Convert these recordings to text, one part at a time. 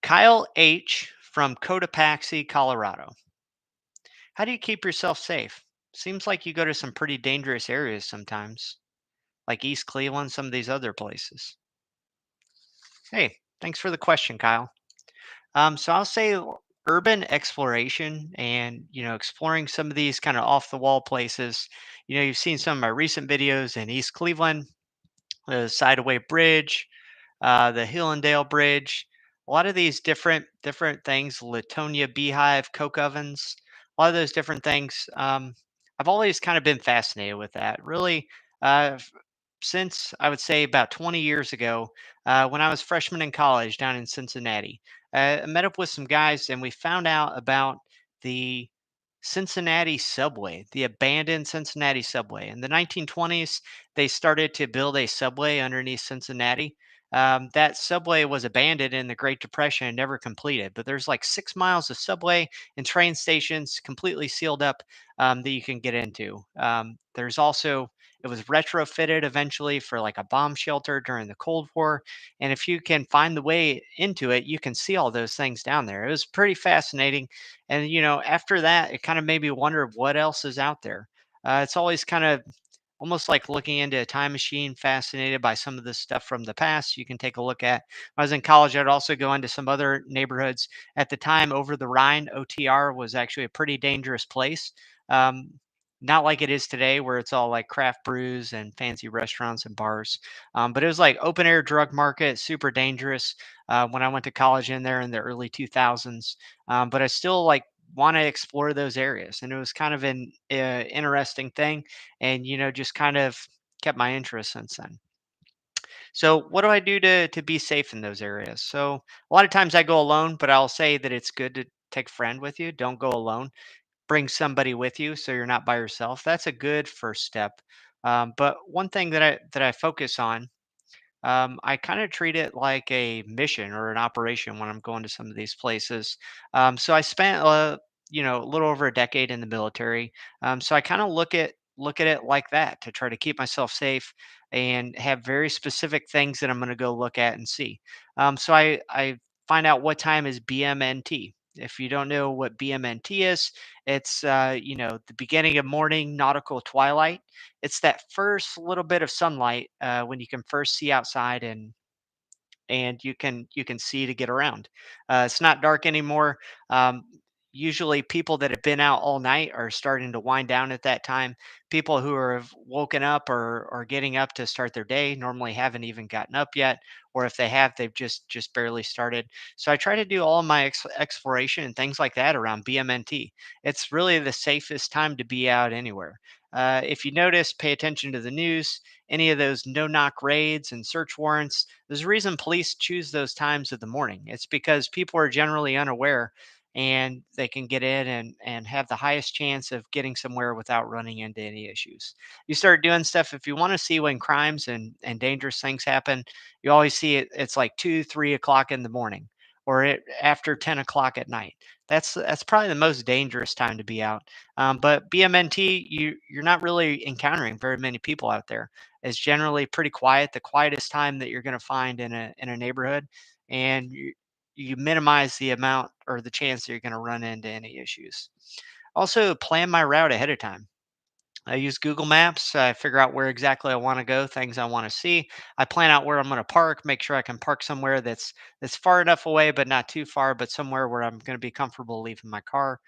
Kyle H. from Cotopaxi, Colorado. How do you keep yourself safe? Seems like you go to some pretty dangerous areas sometimes, like East Cleveland, some of these other places. Hey, thanks for the question, Kyle. So I'll say urban exploration and exploring some of these kind of off the wall places. You've seen some of my recent videos in East Cleveland, the Sideway Bridge, the Hillendale Bridge, a lot of these different things, Latonia Beehive, coke ovens, a lot of those different things. I've always kind of been fascinated with that. Really, since I would say about 20 years ago, when I was freshman in college down in Cincinnati. I met up with some guys and we found out about the Cincinnati subway, the abandoned Cincinnati subway. In the 1920s, they started to build a subway underneath Cincinnati. That subway was abandoned in the Great Depression and never completed, but there's like 6 miles of subway and train stations completely sealed up that you can get into. There's also it was retrofitted eventually for like a bomb shelter during the Cold War. And if you can find the way into it, you can see all those things down there. It was pretty fascinating. And, after that, it kind of made me wonder what else is out there. It's always kind of almost like looking into a time machine, fascinated by some of the stuff from the past you can take a look at. When I was in college, I'd also go into some other neighborhoods. At the time, Over-the-Rhine, OTR, was actually a pretty dangerous place. Um, not like it is today, where it's all like craft brews and fancy restaurants and bars. But it was like open air drug market, super dangerous when I went to college in there in the early 2000s. But I still like want to explore those areas. And it was kind of an interesting thing and just kind of kept my interest since then. So what do I do to be safe in those areas? So a lot of times I go alone, but I'll say that it's good to take a friend with you. Don't go alone. Bring somebody with you so you're not by yourself. That's a good first step. But one thing that I focus on, I kind of treat it like a mission or an operation when I'm going to some of these places. So I spent, a little over a decade in the military. So I kind of look at it like that to try to keep myself safe and have very specific things that I'm going to go look at and see. So I find out what time is BMNT. If you don't know what BMNT is, it's the beginning of morning nautical twilight. It's that first little bit of sunlight when you can first see outside and you can see to get around. It's not dark anymore. Um, Usually, people that have been out all night are starting to wind down at that time. People who have woken up or getting up to start their day normally haven't even gotten up yet, or if they have, they've just barely started. So I try to do all of my exploration and things like that around BMNT. It's really the safest time to be out anywhere. If you notice, pay attention to the news. Any of those no knock raids and search warrants, there's a reason police choose those times of the morning. It's because people are generally unaware and they can get in and have the highest chance of getting somewhere without running into any issues. You start doing stuff if you want to see when crimes and dangerous things happen, you always see it's like 2, 3 o'clock in the morning or after 10 o'clock at night. That's probably the most dangerous time to be out. But BMNT, you're not really encountering very many people out there. It's generally pretty quiet, the quietest time that you're going to find in a neighborhood, and you minimize the amount or the chance that you're going to run into any issues. Also, plan my route ahead of time. I use Google Maps. I figure out where exactly I want to go, things I want to see. I plan out where I'm going to park, make sure I can park somewhere that's far enough away, but not too far, but somewhere where I'm going to be comfortable leaving my car.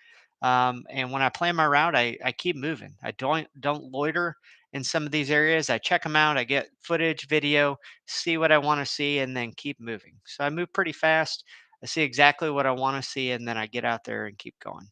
And when I plan my route, I keep moving. I don't loiter in some of these areas. I check them out. I get footage, video, see what I want to see, and then keep moving. So I move pretty fast. I see exactly what I want to see, and then I get out there and keep going.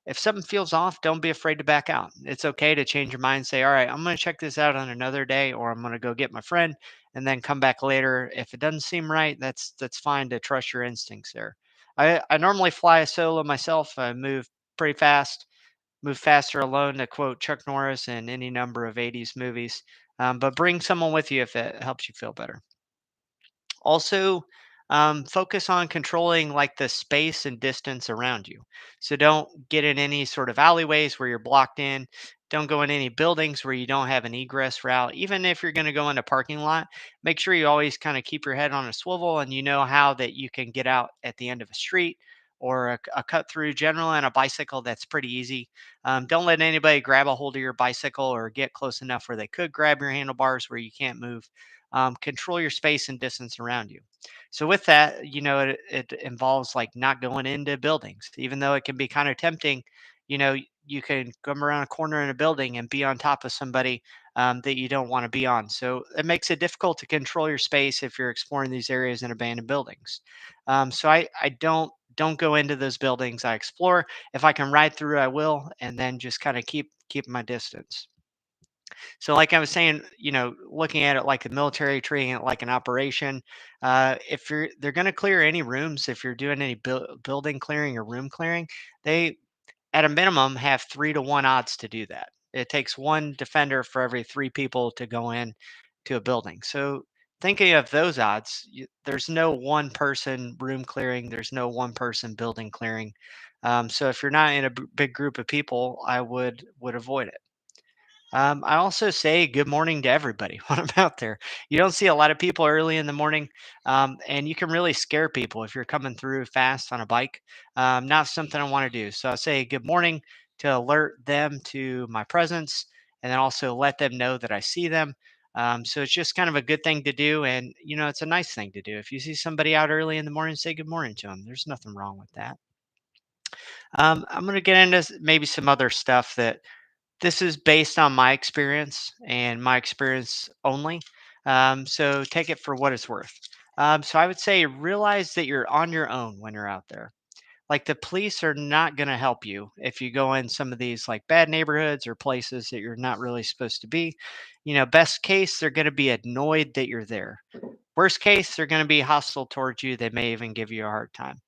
If something feels off, don't be afraid to back out. It's okay to change your mind, say, all right, I'm going to check this out on another day, or I'm going to go get my friend and then come back later. If it doesn't seem right, that's fine to trust your instincts there. I normally fly a solo myself. I move pretty fast, move faster alone, to quote Chuck Norris in any number of 80s movies. But bring someone with you if it helps you feel better. Also, focus on controlling like the space and distance around you. So don't get in any sort of alleyways where you're blocked in. Don't go in any buildings where you don't have an egress route. Even if you're going to go in a parking lot, make sure you always kind of keep your head on a swivel and you know how that you can get out at the end of a street or a cut through general on a bicycle. That's pretty easy. Don't let anybody grab a hold of your bicycle or get close enough where they could grab your handlebars where you can't move. Control your space and distance around you. So with that, it involves like not going into buildings, even though it can be kind of tempting. You can come around a corner in a building and be on top of somebody that you don't want to be on. So it makes it difficult to control your space if you're exploring these areas in abandoned buildings. So I don't go into those buildings. I explore. If I can ride through, I will, and then just kind of keep my distance. So, like I was saying, looking at it like the military, treating it like an operation. If they're going to clear any rooms, if you're doing any building clearing or room clearing, they at a minimum have 3 to 1 odds to do that. It takes one defender for every three people to go in to a building. So, thinking of those odds, there's no one person room clearing. There's no one person building clearing. So, if you're not in a big group of people, I would avoid it. I also say good morning to everybody when I'm out there. You don't see a lot of people early in the morning, and you can really scare people if you're coming through fast on a bike. Not something I want to do. So I say good morning to alert them to my presence, and then also let them know that I see them. So it's just kind of a good thing to do, and it's a nice thing to do. If you see somebody out early in the morning, say good morning to them. There's nothing wrong with that. I'm going to get into maybe some other stuff that this is based on my experience and my experience only. So take it for what it's worth. So I would say realize that you're on your own when you're out there. Like the police are not going to help you if you go in some of these like bad neighborhoods or places that you're not really supposed to be. Best case, they're going to be annoyed that you're there. Worst case, they're going to be hostile towards you. They may even give you a hard time.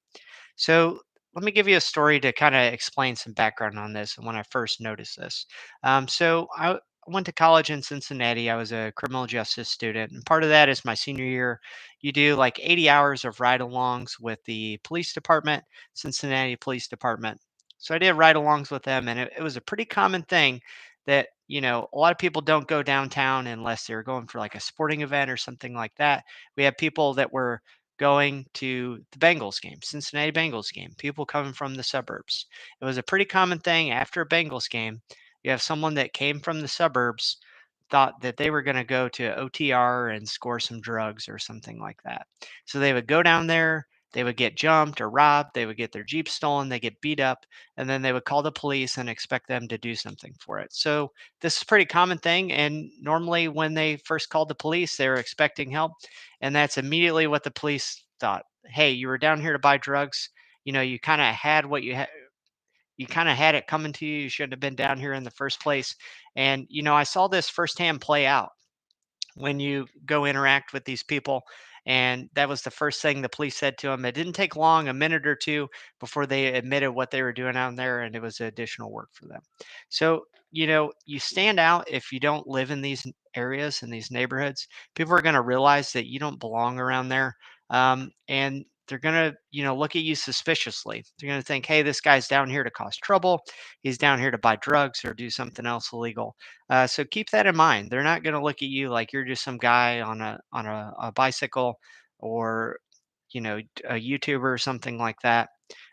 So let me give you a story to kind of explain some background on this and when I first noticed this. So I went to college in Cincinnati. I was a criminal justice student. And part of that is my senior year. You do like 80 hours of ride alongs with the police department, Cincinnati Police Department. So I did ride alongs with them. And it was a pretty common thing that, a lot of people don't go downtown unless they're going for like a sporting event or something like that. We had people that were going to the Bengals game, Cincinnati Bengals game, people coming from the suburbs. It was a pretty common thing after a Bengals game. You have someone that came from the suburbs, thought that they were going to go to OTR and score some drugs or something like that. So they would go down there, they would get jumped or robbed, they would get their Jeep stolen, they get beat up, and then they would call the police and expect them to do something for it. So this is a pretty common thing. And normally, when they first called the police, they were expecting help. And that's immediately what the police thought. Hey, you were down here to buy drugs. You kind of had what you had. You kind of had it coming to you. You shouldn't have been down here in the first place. And I saw this firsthand play out when you go interact with these people. And that was the first thing the police said to him. It didn't take long, a minute or two, before they admitted what they were doing out there, and it was additional work for them. So, you stand out if you don't live in these areas, in these neighborhoods. People are going to realize that you don't belong around there. And they're going to, look at you suspiciously. They're going to think, hey, this guy's down here to cause trouble. He's down here to buy drugs or do something else illegal. So keep that in mind. They're not going to look at you like you're just some guy on a bicycle or a YouTuber or something like that.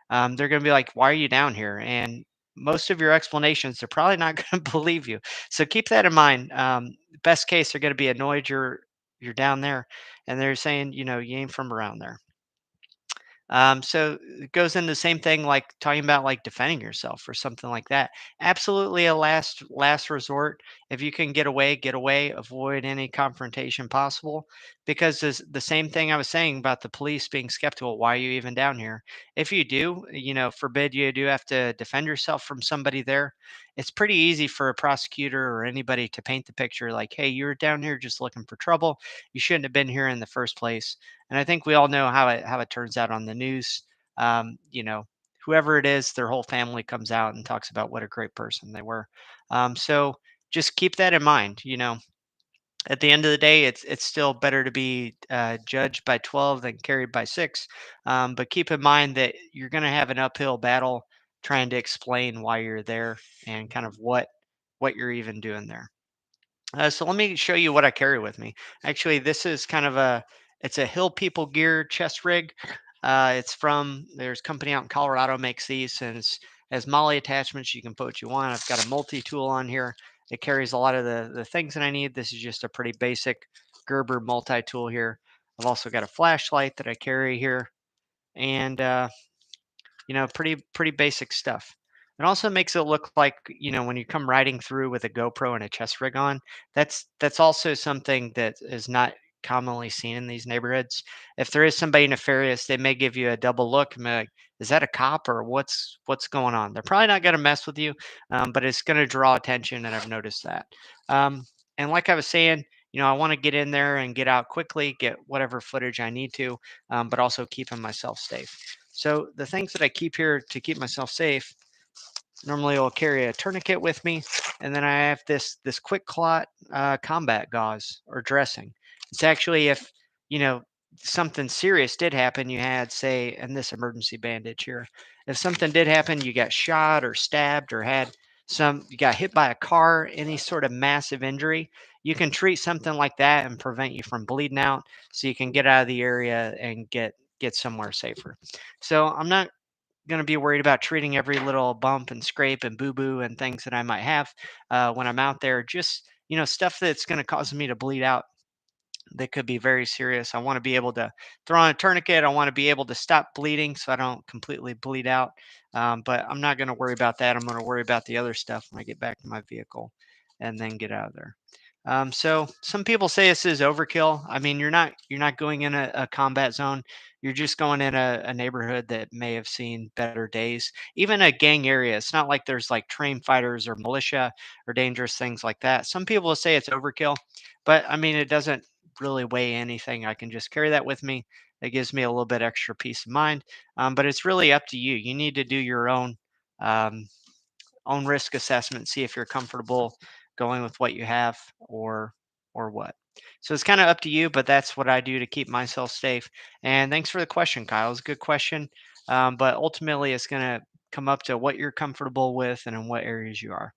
They're going to be like, "Why are you down here?" And most of your explanations, they're probably not going to believe you. So keep that in mind. Best case, they're going to be annoyed you're down there, and they're saying, you ain't from around there. So it goes into the same thing like talking about like defending yourself or something like that. Absolutely a last resort. If you can get away, get away. Avoid any confrontation possible. Because the same thing I was saying about the police being skeptical. Why are you even down here? If you do, forbid you do have to defend yourself from somebody there. It's pretty easy for a prosecutor or anybody to paint the picture like, hey, you were down here just looking for trouble. You shouldn't have been here in the first place. And I think we all know how it turns out on the news. Um, you know, Whoever it is, their whole family comes out and talks about what a great person they were. So just keep that in mind. At the end of the day, it's still better to be judged by 12 than carried by 6. But keep in mind that you're going to have an uphill battle trying to explain why you're there and kind of what you're even doing there. So let me show you what I carry with me. Actually, this is kind of it's a Hill People Gear chest rig. It's from there's a company out in Colorado makes these, and it's has MOLLE attachments. You can put what you want. I've got a multi tool on here. It carries a lot of the things that I need. This is just a pretty basic Gerber multi tool here. I've also got a flashlight that I carry here, and pretty basic stuff. It also makes it look like, when you come riding through with a GoPro and a chest rig on, that's also something that is not commonly seen in these neighborhoods. If there is somebody nefarious, they may give you a double look and be like, is that a cop or what's going on? They're probably not going to mess with you, but it's going to draw attention, and I've noticed that. Um, and like I was saying, I want to get in there and get out quickly, get whatever footage I need to, but also keeping myself safe. So the things that I keep here to keep myself safe, normally I'll carry a tourniquet with me, and then I have this quick clot combat gauze or dressing. It's actually if you know something serious did happen, you had say, and this emergency bandage here. If something did happen, you got shot or stabbed or had you got hit by a car, any sort of massive injury, you can treat something like that and prevent you from bleeding out, so you can get out of the area and get somewhere safer. So I'm not going to be worried about treating every little bump and scrape and boo boo and things that I might have when I'm out there. Just, stuff that's going to cause me to bleed out that could be very serious. I want to be able to throw on a tourniquet. I want to be able to stop bleeding so I don't completely bleed out. But I'm not going to worry about that. I'm going to worry about the other stuff when I get back to my vehicle and then get out of there. So some people say this is overkill. I mean, you're not going in a combat zone. You're just going in a neighborhood that may have seen better days. Even a gang area. It's not like there's like trained fighters or militia or dangerous things like that. Some people will say it's overkill, but I mean, it doesn't really weigh anything. I can just carry that with me. It gives me a little bit extra peace of mind. But it's really up to you. You need to do your um, own risk assessment, see if you're comfortable going with what you have or what. So it's kind of up to you, but that's what I do to keep myself safe. And thanks for the question, Kyle. It's a good question. But ultimately, it's going to come up to what you're comfortable with and in what areas you are.